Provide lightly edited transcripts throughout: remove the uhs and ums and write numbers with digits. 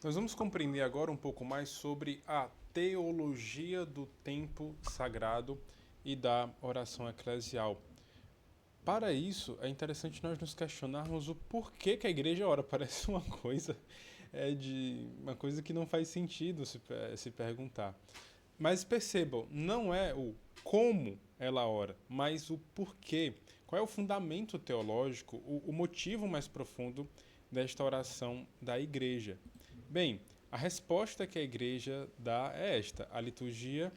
Nós vamos compreender agora um pouco mais sobre a teologia do tempo sagrado e da oração eclesial. Para isso, é interessante nós nos questionarmos o porquê que a igreja ora. Parece uma coisa que não faz sentido se perguntar. Mas percebam, não é o como ela ora, mas o porquê. Qual é o fundamento teológico, o motivo mais profundo desta oração da igreja? Bem, a resposta que a igreja dá é esta: a liturgia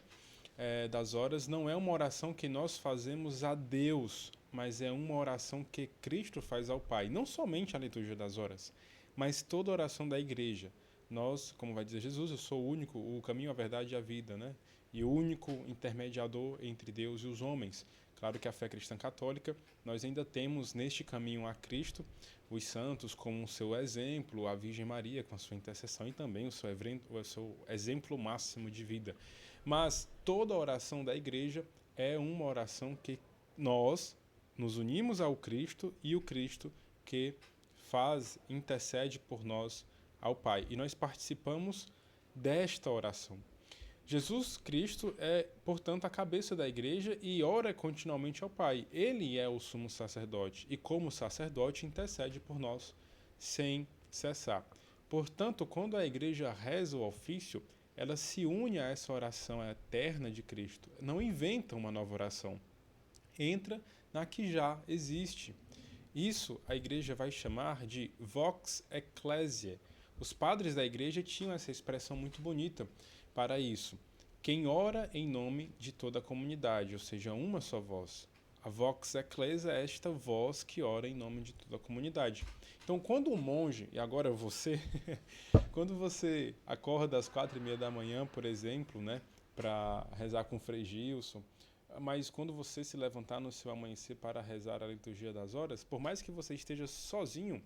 das horas não é uma oração que nós fazemos a Deus, mas é uma oração que Cristo faz ao Pai. Não somente a liturgia das horas, mas toda a oração da igreja. Nós, como vai dizer Jesus, eu sou o único, o caminho, a verdade e a vida, né? E o único intermediador entre Deus e os homens. Claro que a fé cristã católica, nós ainda temos neste caminho a Cristo, os santos como o seu exemplo, a Virgem Maria com a sua intercessão e também o seu exemplo máximo de vida. Mas toda a oração da igreja é uma oração que nós nos unimos ao Cristo e o Cristo que intercede por nós ao Pai. E nós participamos desta oração. Jesus Cristo é, portanto, a cabeça da igreja e ora continuamente ao Pai. Ele é o sumo sacerdote e, como sacerdote, intercede por nós sem cessar. Portanto, quando a igreja reza o ofício, ela se une a essa oração eterna de Cristo. Não inventa uma nova oração. Entra na que já existe. Isso a igreja vai chamar de vox ecclesiae. Os padres da igreja tinham essa expressão muito bonita para isso. Quem ora em nome de toda a comunidade, ou seja, uma só voz. A vox ecclesia é esta voz que ora em nome de toda a comunidade. Então, quando um monge, e agora você, quando você acorda às 4:30 da manhã, por exemplo, né, para rezar com o Frei Gilson, mas quando você se levantar no seu amanhecer para rezar a liturgia das horas, por mais que você esteja sozinho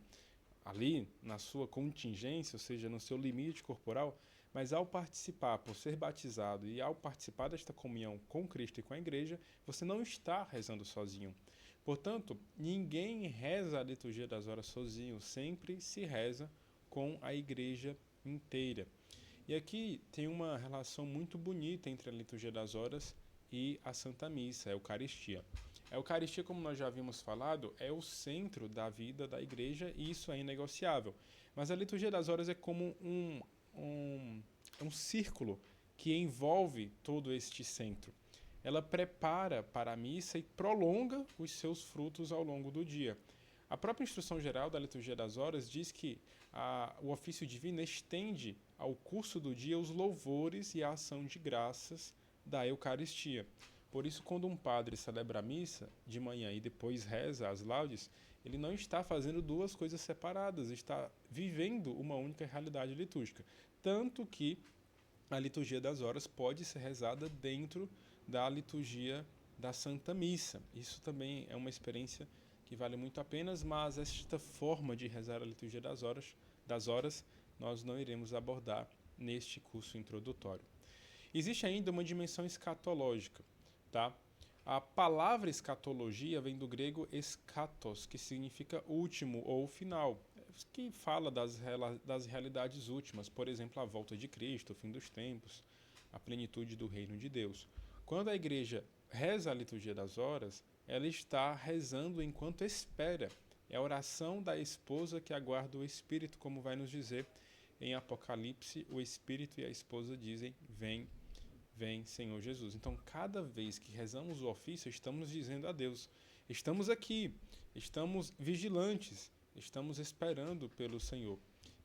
ali na sua contingência, ou seja, no seu limite corporal, mas ao participar, por ser batizado e ao participar desta comunhão com Cristo e com a igreja, você não está rezando sozinho. Portanto, ninguém reza a liturgia das horas sozinho, sempre se reza com a igreja inteira. E aqui tem uma relação muito bonita entre a liturgia das horas e a Santa Missa, a Eucaristia. A Eucaristia, como nós já havíamos falado, é o centro da vida da igreja e isso é inegociável. Mas a liturgia das horas é como um círculo que envolve todo este centro. Ela prepara para a missa e prolonga os seus frutos ao longo do dia. A própria instrução geral da liturgia das horas diz que o ofício divino estende ao curso do dia os louvores e a ação de graças da Eucaristia. Por isso, quando um padre celebra a missa de manhã e depois reza as laudes, ele não está fazendo duas coisas separadas, está vivendo uma única realidade litúrgica. Tanto que a liturgia das horas pode ser rezada dentro da liturgia da Santa Missa. Isso também é uma experiência que vale muito a pena, mas esta forma de rezar a liturgia das horas nós não iremos abordar neste curso introdutório. Existe ainda uma dimensão escatológica, tá? A palavra escatologia vem do grego eschatos, que significa último ou final, que fala das realidades últimas, por exemplo, a volta de Cristo, o fim dos tempos, a plenitude do reino de Deus. Quando a igreja reza a liturgia das horas, ela está rezando enquanto espera. É a oração da esposa que aguarda o Espírito, como vai nos dizer em Apocalipse, o Espírito e a esposa dizem, vem, vem, Senhor Jesus. Então, cada vez que rezamos o ofício, estamos dizendo a Deus, estamos aqui, estamos vigilantes, estamos esperando pelo Senhor.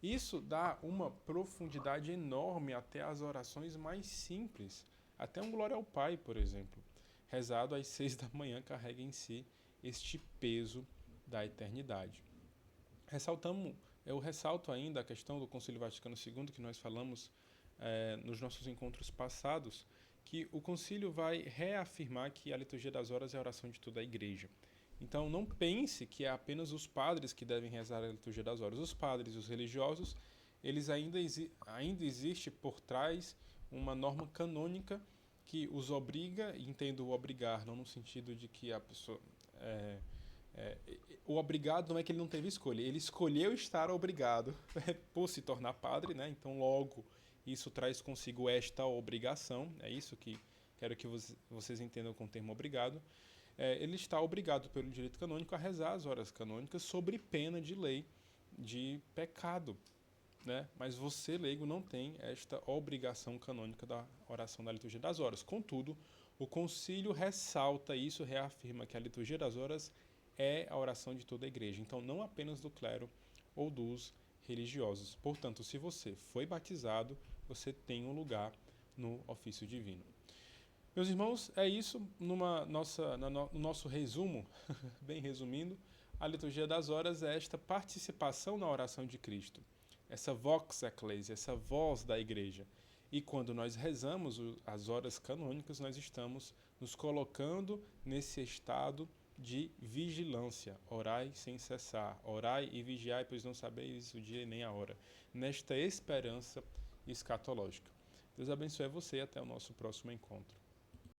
Isso dá uma profundidade enorme até as orações mais simples. Até um Glória ao Pai, por exemplo, rezado às 6 da manhã, carrega em si este peso da eternidade. Eu ressalto ainda a questão do Concílio Vaticano II, que nós falamos nos nossos encontros passados, que o concílio vai reafirmar que a liturgia das horas é a oração de toda a igreja. Então não pense que é apenas os padres que devem rezar a liturgia das horas. Os padres e os religiosos, eles ainda existe por trás uma norma canônica que os obriga, e entendo o obrigar não no sentido de que a pessoa O obrigado não é que ele não teve escolha, ele escolheu estar obrigado por se tornar padre, né? Então, logo, isso traz consigo esta obrigação, é isso que quero que vocês entendam com o termo obrigado. Ele está obrigado pelo direito canônico a rezar as horas canônicas sobre pena de lei de pecado, né? Mas você, leigo, não tem esta obrigação canônica da oração da liturgia das horas. Contudo, o concílio ressalta isso, reafirma que a liturgia das horas é a oração de toda a igreja, então não apenas do clero ou dos religiosos. Portanto, se você foi batizado, você tem um lugar no ofício divino. Meus irmãos, é isso no nosso resumo, bem resumindo, a liturgia das horas é esta participação na oração de Cristo, essa vox ecclesia, essa voz da igreja. E quando nós rezamos as horas canônicas, nós estamos nos colocando nesse estado de vigilância. Orai sem cessar, orai e vigiai, pois não sabeis o dia nem a hora. Nesta esperança escatológica. Deus abençoe você e até o nosso próximo encontro.